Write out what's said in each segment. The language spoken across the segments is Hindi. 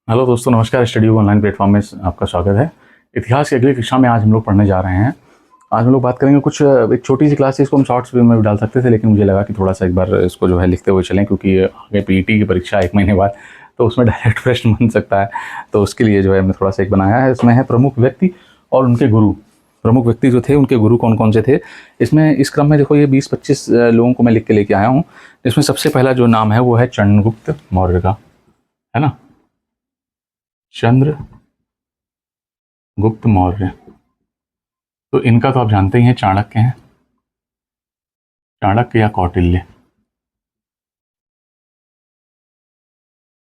हेलो दोस्तों, नमस्कार। स्टडी ऑनलाइन प्लेटफॉर्म में आपका स्वागत है। इतिहास की अगली कक्षा में आज हम लोग पढ़ने जा रहे हैं। आज हम लोग बात करेंगे कुछ एक छोटी सी क्लास है, इसको हम शॉर्ट्स में भी डाल सकते थे, लेकिन मुझे लगा कि थोड़ा सा एक बार इसको जो है लिखते हुए चलें, क्योंकि आगे पीईटी की परीक्षा 1 महीने बाद, तो उसमें डायरेक्ट प्रश्न बन सकता है। तो उसके लिए जो है हमने थोड़ा सा एक बनाया है। इसमें है प्रमुख व्यक्ति और उनके गुरु। प्रमुख व्यक्ति जो थे उनके गुरु कौन कौन से थे। इसमें इस क्रम में देखो, ये 20-25 लोगों को मैं लिख के लेके आया हूँ। इसमें सबसे पहला जो नाम है वो है चंद्रगुप्त मौर्य का, है ना। चंद्रगुप्त मौर्य। तो इनका तो आप जानते ही हैं, चाणक्य हैं, चाणक्य या कौटिल्य,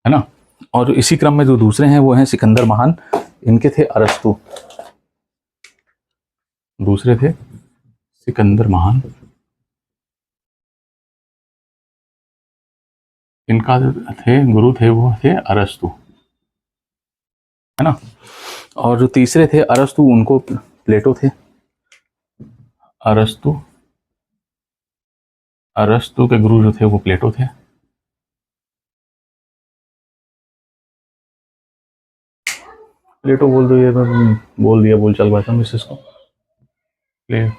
है ना। और इसी क्रम में जो दूसरे हैं वो हैं सिकंदर महान। इनके थे अरस्तु। दूसरे थे सिकंदर महान। इनका जो थे गुरु थे वो थे अरस्तु, है ना। और जो तीसरे थे अरस्तु, उनको प्लेटो थे। अरस्तु अरस्तु के गुरु जो थे वो प्लेटो थे। प्लेटो बोल दो, ये बोल दिया, बोल चल पाता हूँ मिसेस को। प्ले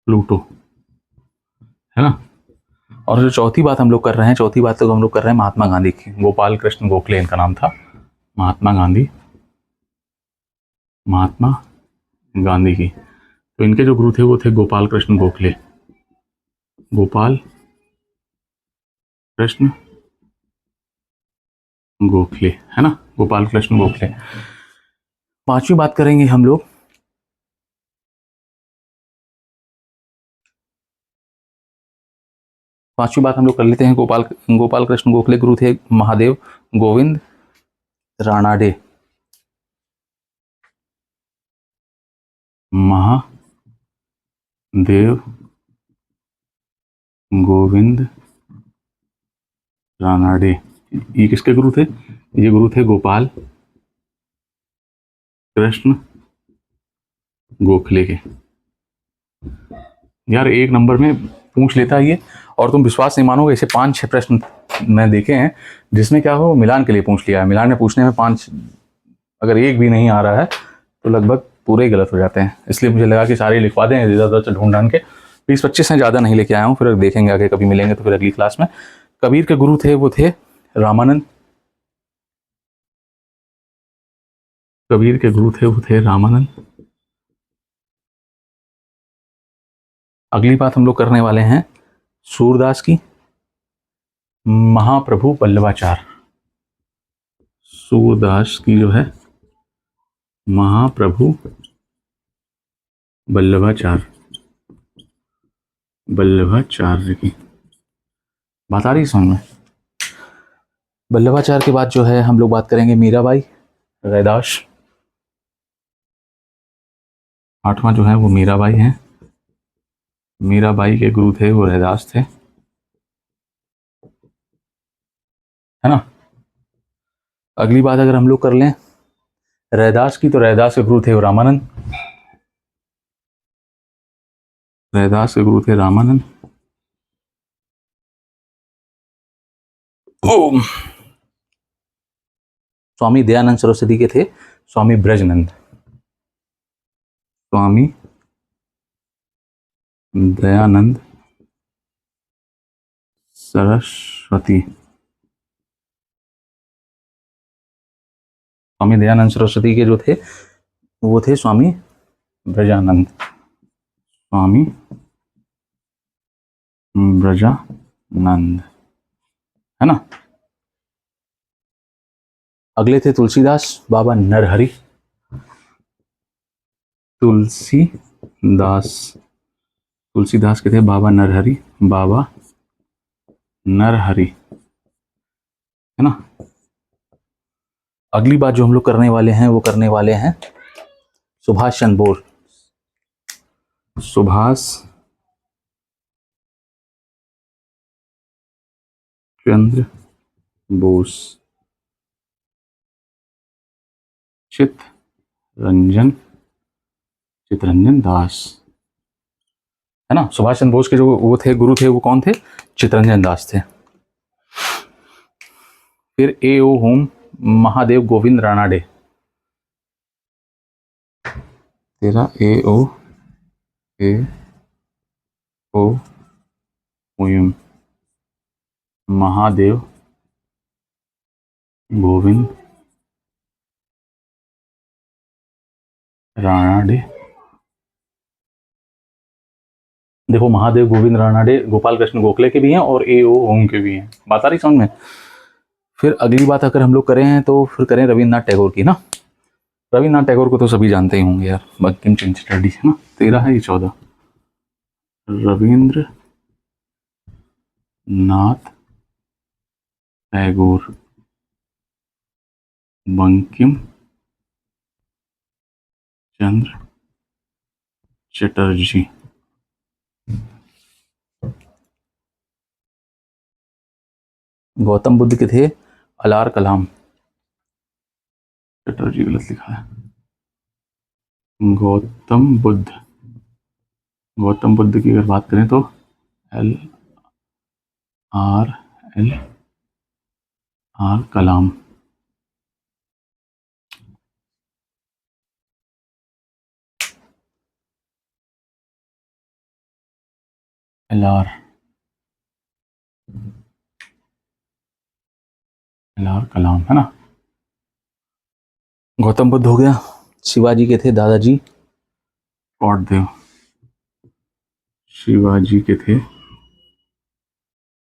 प्लूटो, है ना। और जो चौथी बात हम लोग कर रहे हैं, चौथी बात तो हम लोग कर रहे हैं महात्मा गांधी की। गोपाल कृष्ण गोखले इनका नाम था। महात्मा गांधी, महात्मा गांधी की। तो इनके जो गुरु थे वो थे गोपाल कृष्ण गोखले। गोपाल कृष्ण गोखले, है ना। गोपाल कृष्ण गोखले। पांचवी बात करेंगे हम लोग। पांचवी बात हम लोग कर लेते हैं। गोपाल कृष्ण गोखले गुरु थे महादेव गोविंद रानाडे। महादेव गोविंद रानाडे। ये किसके गुरु थे? ये गुरु थे गोपाल कृष्ण गोखले के। यार एक नंबर में पूछ लेता है ये, और तुम विश्वास नहीं मानोगे, ऐसे 5-6 प्रश्न मैं देखे हैं जिसमें क्या हो, मिलान के लिए पूछ लिया है। मिलान में पूछने में 5, अगर एक भी नहीं आ रहा है तो लगभग पूरे ही गलत हो जाते हैं। इसलिए मुझे लगा कि सारे लिखवा दें इधर ढूंढ ढांड के। 20-25 हैं, ज़्यादा नहीं लेके आया हूँ। फिर देखेंगे आगे, कभी मिलेंगे तो फिर अगली क्लास में। कबीर के गुरु थे वो थे रामानंद। कबीर के गुरु थे वो थे रामानंद। अगली बात हम लोग करने वाले हैं सूरदास की। महाप्रभु वल्लभाचार्य। सूरदास की जो है महाप्रभु वल्लभाचार्य, वल्लभाचार्य की बात आ रही है समझ में। वल्लभाचार्य के बाद जो है हम लोग बात करेंगे मीराबाई रैदास। आठवां जो है वो मीराबाई है। मीराबाई के गुरु थे वो रैदास थे, है ना। अगली बात अगर हम लोग कर लें रैदास की, तो रैदास के गुरु थे वो रामानंद। रैदास के गुरु थे रामानंद। ओम। स्वामी दयानंद सरस्वती के थे स्वामी ब्रजनंद। स्वामी दयानंद सरस्वती। स्वामी दयानंद सरस्वती के जो थे वो थे स्वामी ब्रजानंद। स्वामी ब्रजानंद, है ना। अगले थे तुलसीदास बाबा नरहरि। तुलसीदास के थे बाबा नरहरि। बाबा नरहरि, है ना। अगली बात जो हम लोग करने वाले हैं वो करने वाले हैं सुभाष चंद्र बोस। सुभाष चंद्र बोस। चित्तरंजन दास। है ना। सुभाष चंद्र बोस के जो वो थे गुरु थे वो कौन थे, चित्तरंजन दास थे। फिर ए ओ होम महादेव गोविंद रानाडे, तेरा ए ओ हुम महादेव गोविंद रानाडे। देखो महादेव गोविंद रानाडे गोपाल कृष्ण गोखले के भी हैं और ए ओ होम के भी हैं, बात आ रही समझ में। फिर अगली बात अगर हम लोग करें तो फिर करें रविन्द्रनाथ टैगोर की ना। रविन्द्रनाथ टैगोर को तो सभी जानते ही होंगे यार, बंकिम चंद्र चटर्जी है ना। 13 है ये 14, रविंद्र नाथ टैगोर, बंकिम चंद्र चटर्जी। गौतम बुद्ध के थे अलार कलाम, चटर्जी गलत लिखा है। गौतम बुद्ध की अगर बात करें तो LR कलाम। LR कलाम है ना। गौतम बुद्ध हो गया। शिवाजी के थे दादाजी कौड़देव, शिवाजी के थे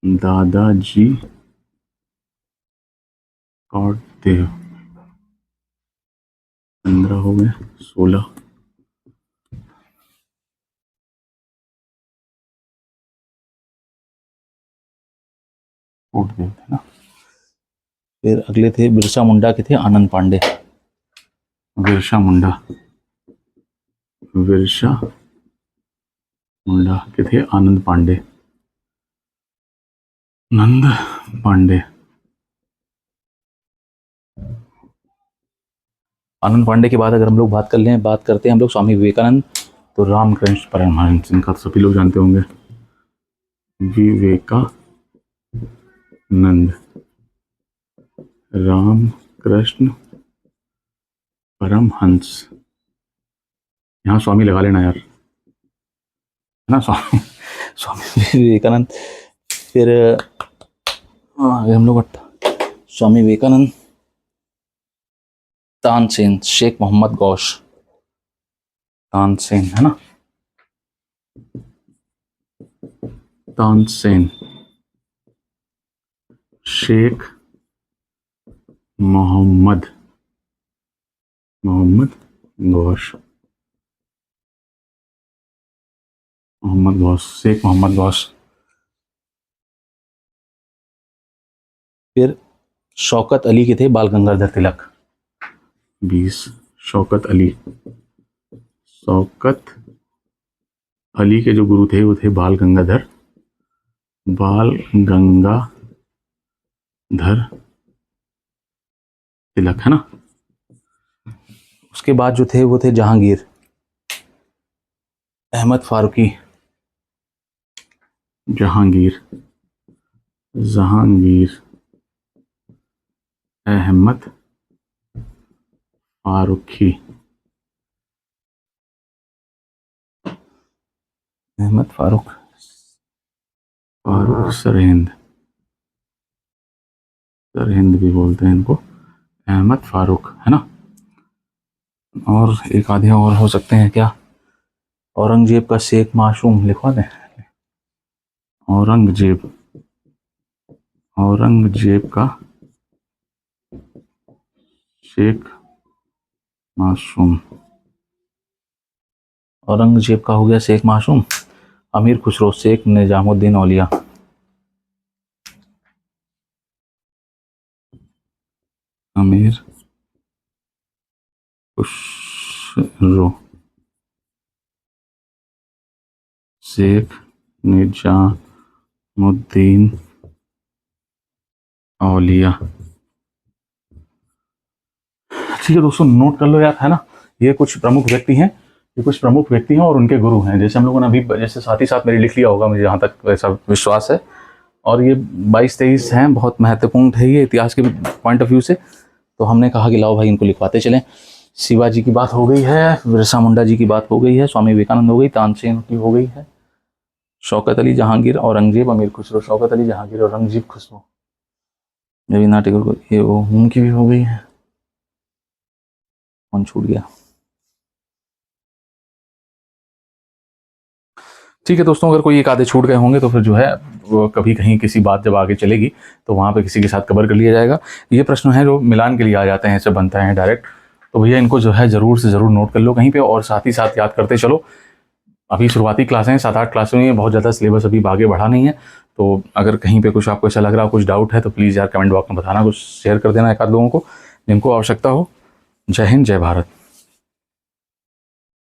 दादाजी कौड़देव। 15 हो गए, 16। कौड़देव थे ना। फिर अगले थे बिरसा मुंडा के थे आनंद पांडे, बिरसा मुंडा के थे आनंद पांडे, नंद पांडे। आनंद पांडे के बाद अगर हम लोग बात करते हैं हम लोग स्वामी विवेकानंद, तो रामकृष्ण परमहंस, इनका सभी लोग जानते होंगे। विवेकानंद रामकृष्ण परमहंस, यहाँ स्वामी लगा लेना यार, है ना। स्वामी विवेकानंद। फिर आगे हम लोग स्वामी विवेकानंद, तानसेन, शेख मोहम्मद गौश, तानसेन है ना, तानसेन, शेख मोहम्मद गौश, शेख मोहम्मद गौश। फिर शौकत अली के थे बाल गंगाधर तिलक, 20। शौकत अली के जो गुरु थे वो थे बाल गंगाधर तिलक है ना। उसके बाद जो थे वो थे जहांगीर अहमद फारूकी, जहांगीर अहमद फारूकी, फारूक सरहिंद भी बोलते हैं इनको, अहमद फारूक है ना। और एक आधे और हो सकते हैं क्या, औरंगजेब का शेख मासूम लिखवा दें, औरंगजेब का शेख मासूम, औरंगजेब का हो गया शेख मासूम। अमीर खुसरो शेख निजामुद्दीन औलिया, अमीर खुसरो शेख निजामुद्दीन औलिया। ठीक है दोस्तों, नोट कर लो यार, है ना। ये कुछ प्रमुख व्यक्ति हैं ये कुछ प्रमुख व्यक्ति हैं और उनके गुरु हैं। जैसे हम लोगों ने अभी जैसे साथ ही साथ मेरे लिख लिया होगा, मुझे जहाँ तक ऐसा विश्वास है। और ये 22-23 हैं, बहुत महत्वपूर्ण है ये इतिहास के पॉइंट ऑफ व्यू से। तो हमने कहा कि लाओ भाई इनको लिखवाते चलें। शिवाजी की बात हो गई है, बिरसा मुंडा जी की बात हो गई है, स्वामी विवेकानंद हो गई, तानसेन की हो गई है, शौकत अली जहांगीर औरंगजेब अमीर खुसरो, शौकत अली जहांगीर औरंगजेब खुसरो, रविन्द्रनाथ टैगोर को ये वो उनकी भी हो गई है। कौन छूट गया? ठीक है दोस्तों, अगर कोई एक आधे छूट गए होंगे तो फिर जो है वो कभी कहीं किसी बात जब आगे चलेगी तो वहाँ पे किसी के साथ कवर कर लिया जाएगा। ये प्रश्न है जो मिलान के लिए आ जाते हैं, ऐसे बनता है डायरेक्ट। तो भैया इनको जो है ज़रूर से ज़रूर नोट कर लो कहीं पे, और साथ ही साथ याद करते चलो। अभी शुरुआती क्लासें हैं, 7-8 क्लासें हैं, बहुत ज़्यादा सिलेबस अभी आगे बढ़ा नहीं है। तो अगर कहीं पे कुछ आपको ऐसा लग रहा, कुछ डाउट है तो प्लीज़ यार कमेंट बॉक्स में बताना, कुछ शेयर कर देना एक आध लोगों को जिनको आवश्यकता हो। जय हिंद, जय भारत।